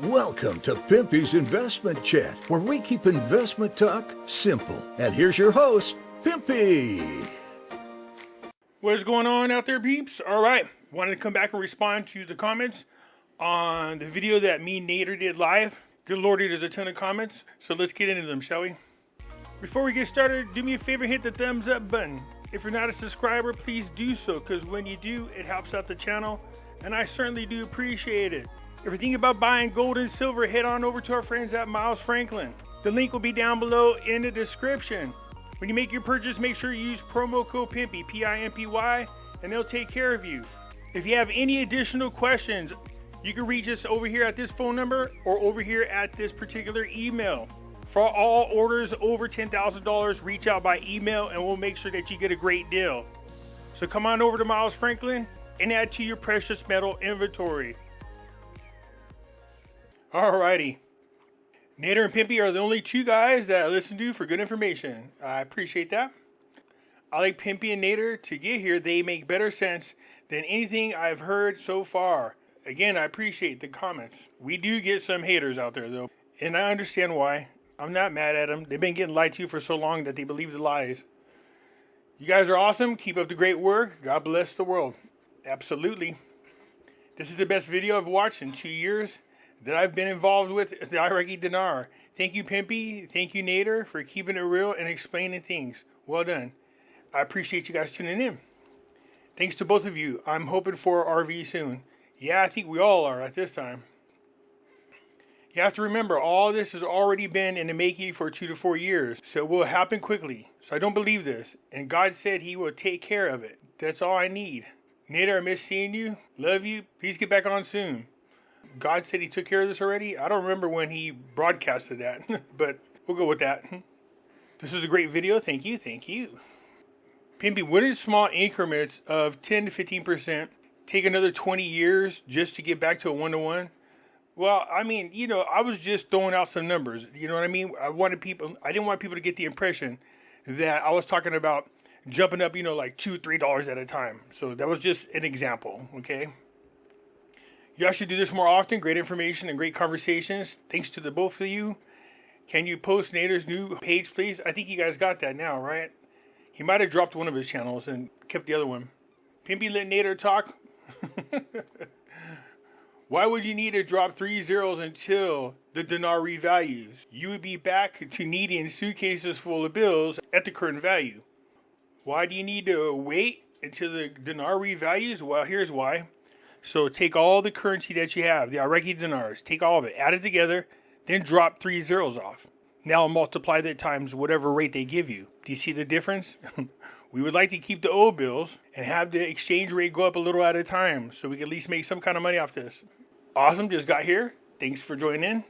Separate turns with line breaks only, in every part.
Welcome to Pimpy's Investment Chat, where we keep investment talk simple. And here's your host, Pimpy.
What's going on out there, peeps? All right, wanted to come back and respond to the comments on the video that me and Nader did live. Good lordy, there's a ton of comments, so let's get into them, shall we? Before we get started, do me a favor, hit the thumbs up button. If you're not a subscriber, please do so, because when you do, it helps out the channel, and I certainly do appreciate it. If you're thinking about buying gold and silver, head on over to our friends at Miles Franklin. The link will be down below in the description. When you make your purchase, make sure you use promo code Pimpy, P-I-M-P-Y, and they'll take care of you. If you have any additional questions, you can reach us over here at this phone number or over here at this particular email. For all orders over $10,000, reach out by email and we'll make sure that you get a great deal. So come on over to Miles Franklin and add to your precious metal inventory. Alrighty. Nader and Pimpy are the only two guys that I listen to for good information. I appreciate that. I like Pimpy and Nader to get here. They make better sense than anything I've heard so far. Again, I appreciate the comments. We do get some haters out there though, and I understand why. I'm not mad at them. They've been getting lied to for so long that they believe the lies. You guys are awesome. Keep up the great work. God bless the world. Absolutely. This is the best video I've watched in 2 years that I've been involved with the Iraqi dinar. Thank you, Pimpy. Thank you, Nader, for keeping it real and explaining things. Well done. I appreciate you guys tuning in. Thanks to both of you. I'm hoping for RV soon. Yeah, I think we all are at this time. You have to remember, all this has already been in the making for 2 to 4 years, so it will happen quickly. So I don't believe this, and God said He will take care of it. That's all I need. Nader, I miss seeing you. Love you. Please get back on soon. God said He took care of this already. I don't remember when He broadcasted that, but we'll go with that. This is a great video. Thank you. Thank you. Pimpy, wouldn't small increments of 10 to 15% take another 20 years just to get back to a 1-to-1? Well, I mean, I was just throwing out some numbers. You know what I mean? I didn't want people to get the impression that I was talking about jumping up, like $2, $3 at a time. So that was just an example, okay? Y'all should do this more often. Great information and great conversations. Thanks to the both of you. Can you post Nader's new page, please? I think you guys got that now, right? He might have dropped one of his channels and kept the other one. Pimpy, let Nader talk. Why would you need to drop 3 zeros until the dinar revalues? You would be back to needing suitcases full of bills at the current value. Why do you need to wait until the dinar revalues? Well, here's why. So take all the currency that you have, the Iraqi dinars, take all of it, add it together, then drop 3 zeros off. Now multiply that times whatever rate they give you. Do you see the difference? We would like to keep the old bills and have the exchange rate go up a little at a time so we can at least make some kind of money off this. Awesome, just got here. Thanks for joining in.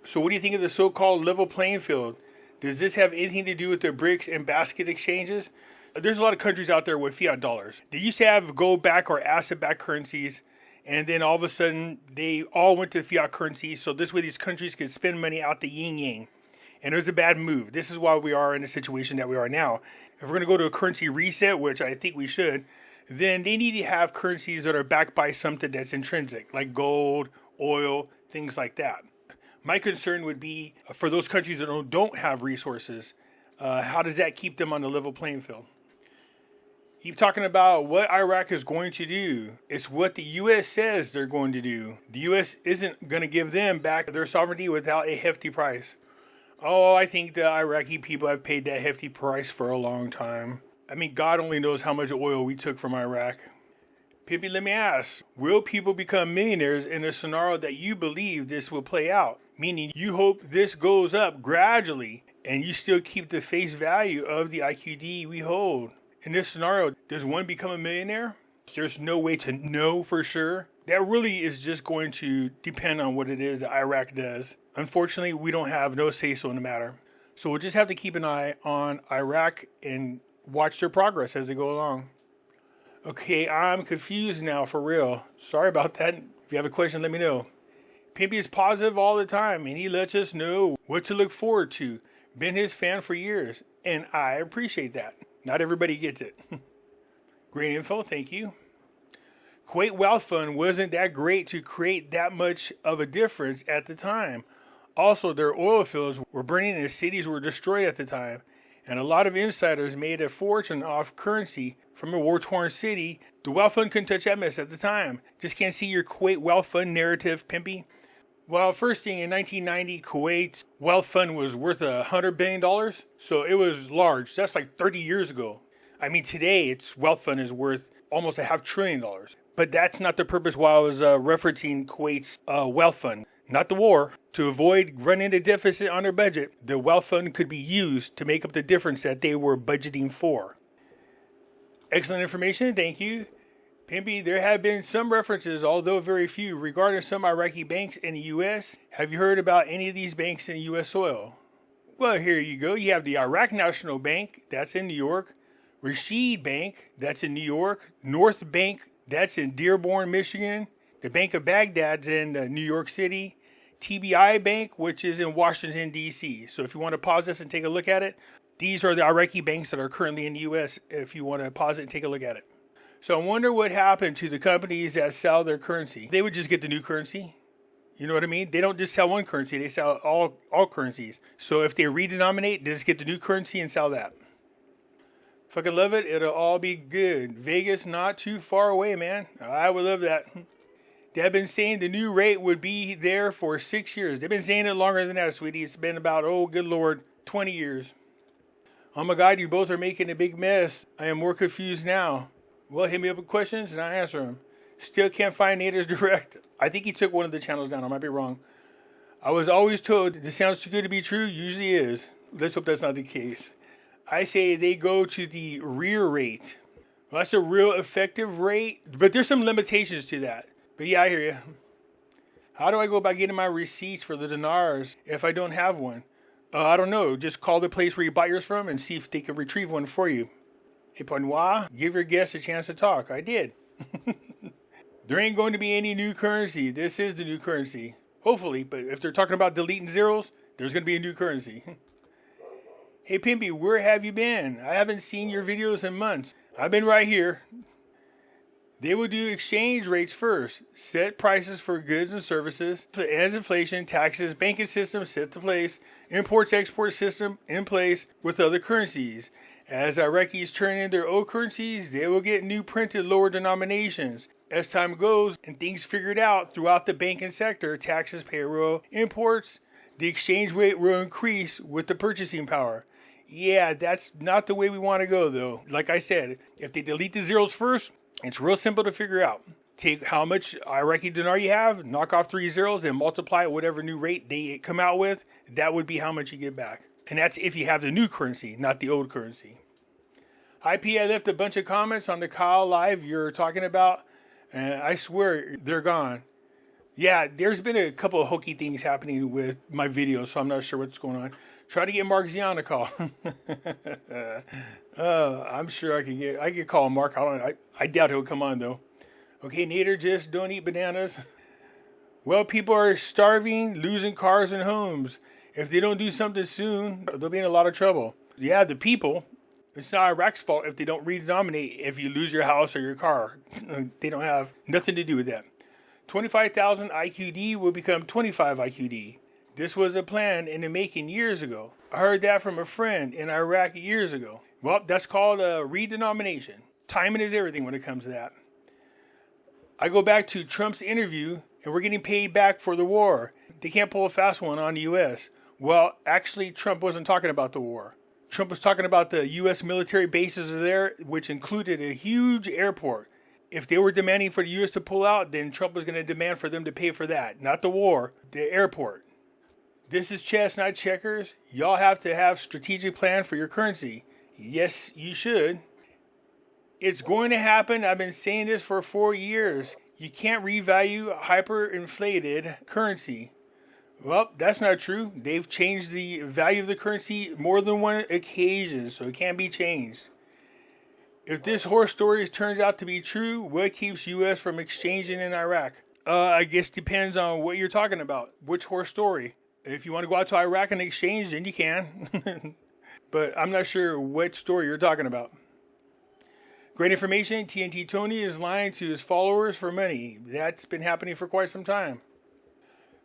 So what do you think of the so-called level playing field? Does this have anything to do with the BRICS and basket exchanges? There's a lot of countries out there with fiat dollars. They used to have gold-backed or asset-backed currencies, and then all of a sudden, they all went to fiat currencies, so this way these countries could spend money out the yin-yang. And it was a bad move. This is why we are in the situation that we are now. If we're going to go to a currency reset, which I think we should, then they need to have currencies that are backed by something that's intrinsic, like gold, oil, things like that. My concern would be for those countries that don't have resources, how does that keep them on the level playing field? Keep talking about what Iraq is going to do. It's what the U.S. says they're going to do. The U.S. isn't going to give them back their sovereignty without a hefty price. Oh, I think the Iraqi people have paid that hefty price for a long time. I mean, God only knows how much oil we took from Iraq. Pimpy, let me ask, will people become millionaires in a scenario that you believe this will play out? Meaning you hope this goes up gradually and you still keep the face value of the IQD we hold. In this scenario, does one become a millionaire? There's no way to know for sure. That really is just going to depend on what it is that Iraq does. Unfortunately, we don't have no say-so in the matter. So we'll just have to keep an eye on Iraq and watch their progress as they go along. Okay, I'm confused now for real. Sorry about that. If you have a question, let me know. Pimpy is positive all the time, and he lets us know what to look forward to. Been his fan for years, and I appreciate that. Not everybody gets it. Great info, thank you. Kuwait Wealth Fund wasn't that great to create that much of a difference at the time. Also, their oil fields were burning and cities were destroyed at the time. And a lot of insiders made a fortune off currency from a war-torn city. The Wealth Fund couldn't touch that mess at the time. Just can't see your Kuwait Wealth Fund narrative, Pimpy. Well, first thing, in 1990, Kuwait's Wealth Fund was worth $100 billion. So it was large. That's like 30 years ago. I mean, today, its Wealth Fund is worth almost $500 billion. But that's not the purpose why I was referencing Kuwait's Wealth Fund. Not the war. To avoid running a deficit on their budget, the Wealth Fund could be used to make up the difference that they were budgeting for. Excellent information, thank you. Pimpy, there have been some references, although very few, regarding some Iraqi banks in the U.S. Have you heard about any of these banks in U.S. soil? Well, here you go. You have the Iraq National Bank, that's in New York. Rashid Bank, that's in New York. North Bank, that's in Dearborn, Michigan. The Bank of Baghdad's in New York City. TBI Bank, which is in Washington, D.C. So if you want to pause this and take a look at it, these are the Iraqi banks that are currently in the U.S. if you want to pause it and take a look at it. So I wonder what happened to the companies that sell their currency. They would just get the new currency. You know what I mean? They don't just sell one currency. They sell all currencies. So if they redenominate, they just get the new currency and sell that. Fucking love it. It'll all be good. Vegas not too far away, man. I would love that. They've been saying the new rate would be there for 6 years. They've been saying it longer than that, sweetie. It's been about, oh, good Lord, 20 years. Oh my God, you both are making a big mess. I am more confused now. Well, hit me up with questions and I'll answer them. Still can't find Nader's direct. I think he took one of the channels down. I might be wrong. I was always told this sounds too good to be true. Usually is. Let's hope that's not the case. I say they go to the rear rate. Well, that's a real effective rate, but there's some limitations to that. But yeah, I hear you. How do I go about getting my receipts for the dinars if I don't have one? I don't know. Just call the place where you bought yours from and see if they can retrieve one for you. Hey, Panois, give your guests a chance to talk. I did. There ain't going to be any new currency. This is the new currency. Hopefully, but if they're talking about deleting zeros, there's going to be a new currency. Hey, Pimpy, where have you been? I haven't seen your videos in months. I've been right here. They will do exchange rates first, set prices for goods and services, as inflation, taxes, banking system set to place, imports-export system in place with other currencies. As Iraqis turn in their old currencies, they will get new printed lower denominations. As time goes and things figured out throughout the banking sector, taxes, payroll, imports, the exchange rate will increase with the purchasing power. Yeah, that's not the way we want to go, though. Like I said, if they delete the zeros first, it's real simple to figure out. Take how much Iraqi dinar you have, knock off 3 zeros, and multiply it whatever new rate they come out with. That would be how much you get back. And that's if you have the new currency, not the old currency. Hi, P, I left a bunch of comments on the Kyle Live you're talking about, and I swear they're gone. Yeah, there's been a couple of hokey things happening with my videos, so I'm not sure what's going on. Try to get Mark Zion to call. I'm sure I could call Mark. I doubt he'll come on though. Okay, Nader, just don't eat bananas. Well, people are starving, losing cars and homes. If they don't do something soon, they'll be in a lot of trouble. Yeah, the people. It's not Iraq's fault if they don't redenominate if you lose your house or your car. They don't have nothing to do with that. 25,000 IQD will become 25 IQD. This was a plan in the making years ago. I heard that from a friend in Iraq years ago. Well, that's called a redenomination. Timing is everything when it comes to that. I go back to Trump's interview, and we're getting paid back for the war. They can't pull a fast one on the U.S. Well, actually, Trump wasn't talking about the war. Trump was talking about the U.S. military bases there, which included a huge airport. If they were demanding for the U.S. to pull out, then Trump was going to demand for them to pay for that. Not the war, the airport. This is chess, not checkers. Y'all have to have strategic plan for your currency. Yes, you should. It's going to happen. I've been saying this for 4 years. You can't revalue hyperinflated currency. Well, that's not true. They've changed the value of the currency more than one occasion, so it can't be changed. If this horror story turns out to be true, what keeps U.S. from exchanging in Iraq? I guess depends on what you're talking about. Which horror story? If you want to go out to Iraq and exchange, then you can. But I'm not sure what story you're talking about. Great information. TNT Tony is lying to his followers for money. That's been happening for quite some time.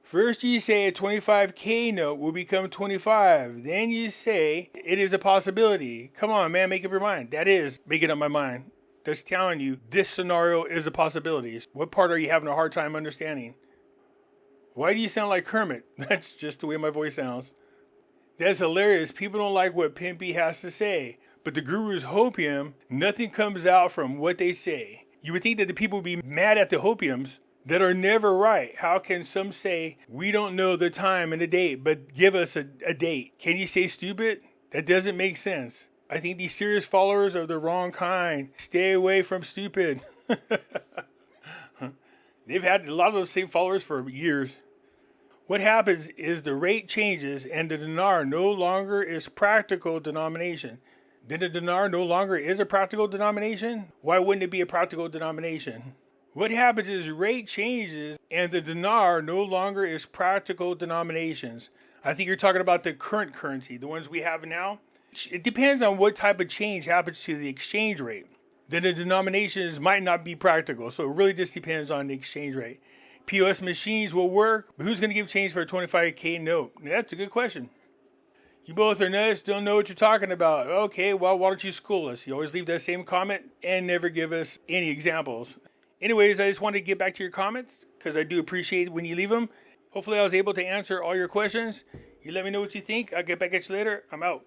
First you say a 25K note will become 25. Then you say it is a possibility. Come on, man, make up your mind. That is making up my mind. That's telling you this scenario is a possibility. What part are you having a hard time understanding? Why do you sound like Kermit? That's just the way my voice sounds. That's hilarious. People don't like what Pimpy has to say. But the gurus hopium, nothing comes out from what they say. You would think that the people would be mad at the hopiums that are never right. How can some say, we don't know the time and the date, but give us a date? Can you say stupid? That doesn't make sense. I think these serious followers are the wrong kind. Stay away from stupid. They've had a lot of those same followers for years. What happens is the rate changes and the dinar no longer is practical denomination. Then the dinar no longer is a practical denomination? Why wouldn't it be a practical denomination? What happens is rate changes and the dinar no longer is practical denominations. I think you're talking about the current currency, the ones we have now. It depends on what type of change happens to the exchange rate. Then the denominations might not be practical, so it really just depends on the exchange rate. POS machines will work, but who's going to give change for a 25K note? That's a good question. You both are nuts, don't know what you're talking about. Okay, well, why don't you school us? You always leave that same comment and never give us any examples. Anyways, I just wanted to get back to your comments because I do appreciate when you leave them. Hopefully I was able to answer all your questions. You let me know what you think. I'll get back at you later. I'm out.